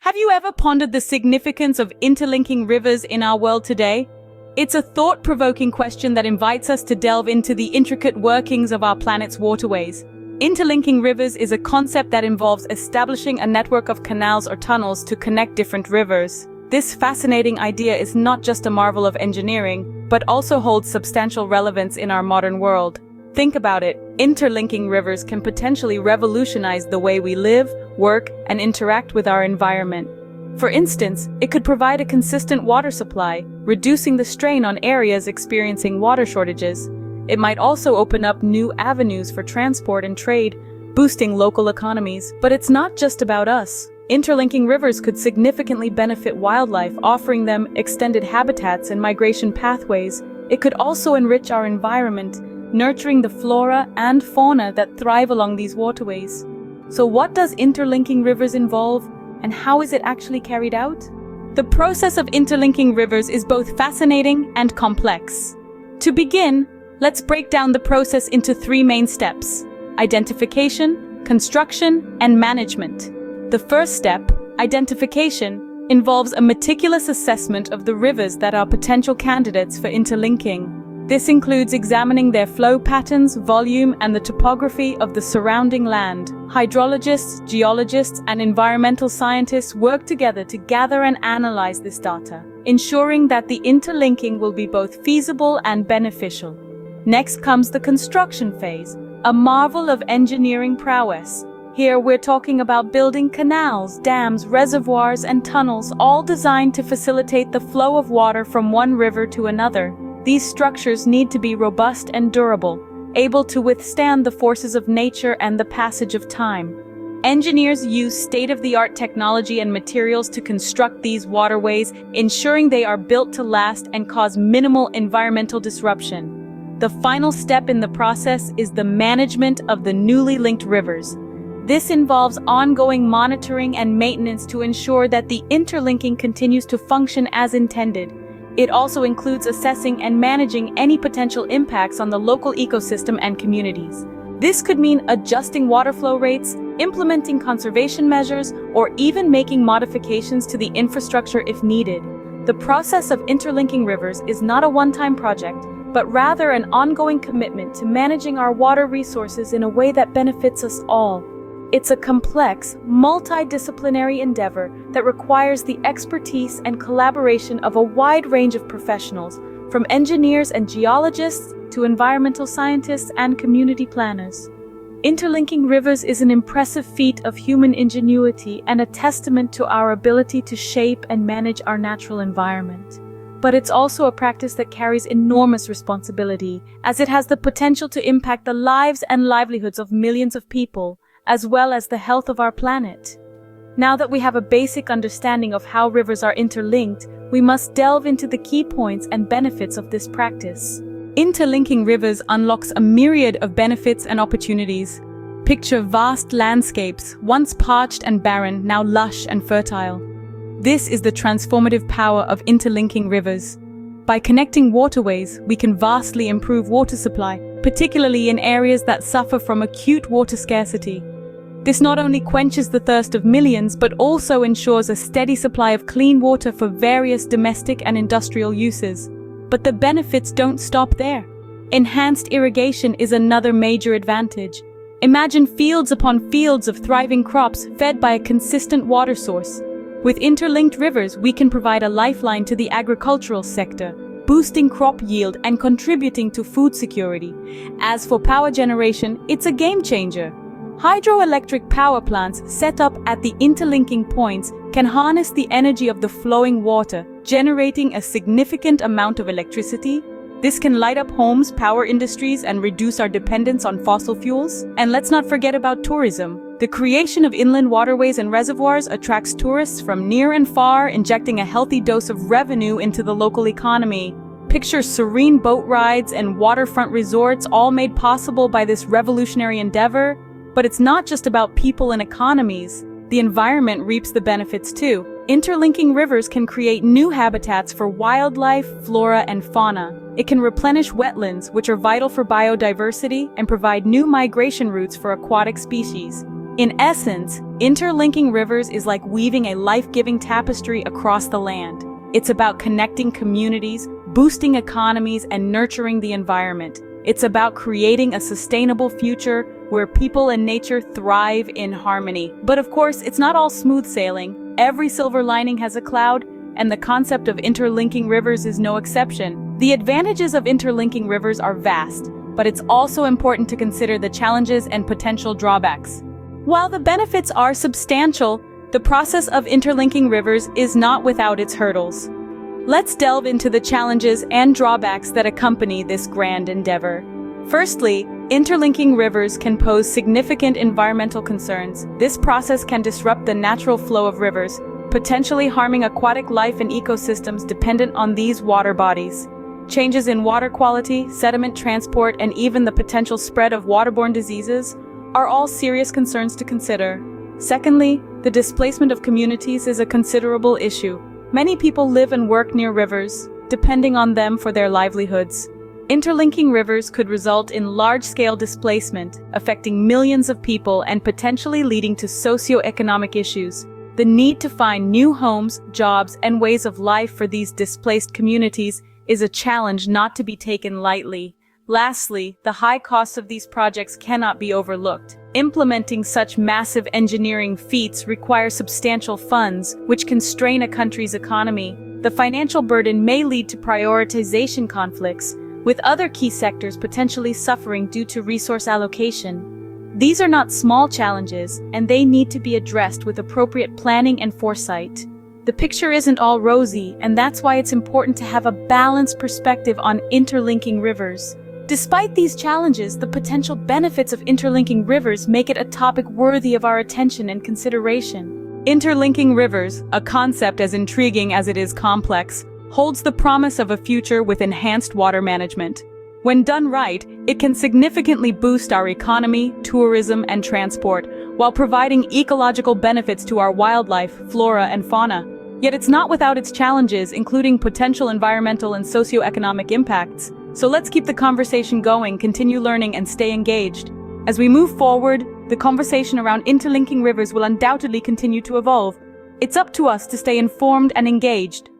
Have you ever pondered the significance of interlinking rivers in our world today? It's a thought-provoking question that invites us to delve into the intricate workings of our planet's waterways. Interlinking rivers is a concept that involves establishing a network of canals or tunnels to connect different rivers. This fascinating idea is not just a marvel of engineering, but also holds substantial relevance in our modern world. Think about it. Interlinking rivers can potentially revolutionize the way we live, work, and interact with our environment. For instance, it could provide a consistent water supply, reducing the strain on areas experiencing water shortages. It might also open up new avenues for transport and trade, boosting local economies. But it's not just about us. Interlinking rivers could significantly benefit wildlife, offering them extended habitats and migration pathways. It could also enrich our environment, nurturing the flora and fauna that thrive along these waterways. So what does interlinking rivers involve, and how is it actually carried out? The process of interlinking rivers is both fascinating and complex. To begin, let's break down the process into three main steps: identification, construction, and management. The first step, identification, involves a meticulous assessment of the rivers that are potential candidates for interlinking. This includes examining their flow patterns, volume, and the topography of the surrounding land. Hydrologists, geologists, and environmental scientists work together to gather and analyze this data, ensuring that the interlinking will be both feasible and beneficial. Next comes the construction phase, a marvel of engineering prowess. Here we're talking about building canals, dams, reservoirs, and tunnels, all designed to facilitate the flow of water from one river to another. These structures need to be robust and durable, able to withstand the forces of nature and the passage of time. Engineers use state-of-the-art technology and materials to construct these waterways, ensuring they are built to last and cause minimal environmental disruption. The final step in the process is the management of the newly linked rivers. This involves ongoing monitoring and maintenance to ensure that the interlinking continues to function as intended. It also includes assessing and managing any potential impacts on the local ecosystem and communities. This could mean adjusting water flow rates, implementing conservation measures, or even making modifications to the infrastructure if needed. The process of interlinking rivers is not a one-time project, but rather an ongoing commitment to managing our water resources in a way that benefits us all. It's a complex, multidisciplinary endeavor that requires the expertise and collaboration of a wide range of professionals, from engineers and geologists to environmental scientists and community planners. Interlinking rivers is an impressive feat of human ingenuity and a testament to our ability to shape and manage our natural environment. But it's also a practice that carries enormous responsibility, as it has the potential to impact the lives and livelihoods of millions of people, as well as the health of our planet. Now that we have a basic understanding of how rivers are interlinked, we must delve into the key points and benefits of this practice. Interlinking rivers unlocks a myriad of benefits and opportunities. Picture vast landscapes, once parched and barren, now lush and fertile. This is the transformative power of interlinking rivers. By connecting waterways, we can vastly improve water supply, particularly in areas that suffer from acute water scarcity. This not only quenches the thirst of millions, but also ensures a steady supply of clean water for various domestic and industrial uses. But the benefits don't stop there. Enhanced irrigation is another major advantage. Imagine fields upon fields of thriving crops fed by a consistent water source. With interlinked rivers, we can provide a lifeline to the agricultural sector, boosting crop yield and contributing to food security. As for power generation, it's a game changer. Hydroelectric power plants set up at the interlinking points can harness the energy of the flowing water, generating a significant amount of electricity. This can light up homes, power industries, and reduce our dependence on fossil fuels. And let's not forget about tourism. The creation of inland waterways and reservoirs attracts tourists from near and far, injecting a healthy dose of revenue into the local economy. Picture serene boat rides and waterfront resorts, all made possible by this revolutionary endeavor. But it's not just about people and economies. The environment reaps the benefits too. Interlinking rivers can create new habitats for wildlife, flora, and fauna. It can replenish wetlands, which are vital for biodiversity, and provide new migration routes for aquatic species. In essence, interlinking rivers is like weaving a life-giving tapestry across the land. It's about connecting communities, boosting economies, and nurturing the environment. It's about creating a sustainable future where people and nature thrive in harmony. But of course, it's not all smooth sailing. Every silver lining has a cloud, and the concept of interlinking rivers is no exception. The advantages of interlinking rivers are vast, but it's also important to consider the challenges and potential drawbacks. While the benefits are substantial, the process of interlinking rivers is not without its hurdles. Let's delve into the challenges and drawbacks that accompany this grand endeavor. Firstly, interlinking rivers can pose significant environmental concerns. This process can disrupt the natural flow of rivers, potentially harming aquatic life and ecosystems dependent on these water bodies. Changes in water quality, sediment transport, and even the potential spread of waterborne diseases are all serious concerns to consider. Secondly, the displacement of communities is a considerable issue. Many people live and work near rivers, depending on them for their livelihoods. Interlinking rivers could result in large-scale displacement, affecting millions of people and potentially leading to socio-economic issues. The need to find new homes, jobs, and ways of life for these displaced communities is a challenge not to be taken lightly. Lastly, the high costs of these projects cannot be overlooked. Implementing such massive engineering feats requires substantial funds, which can strain a country's economy. The financial burden may lead to prioritization conflicts, with other key sectors potentially suffering due to resource allocation. These are not small challenges, and they need to be addressed with appropriate planning and foresight. The picture isn't all rosy, and that's why it's important to have a balanced perspective on interlinking rivers. Despite these challenges, the potential benefits of interlinking rivers make it a topic worthy of our attention and consideration. Interlinking rivers, a concept as intriguing as it is complex, holds the promise of a future with enhanced water management. When done right, it can significantly boost our economy, tourism, and transport, while providing ecological benefits to our wildlife, flora, and fauna. Yet it's not without its challenges, including potential environmental and socioeconomic impacts. So let's keep the conversation going, continue learning, and stay engaged. As we move forward, the conversation around interlinking rivers will undoubtedly continue to evolve. It's up to us to stay informed and engaged.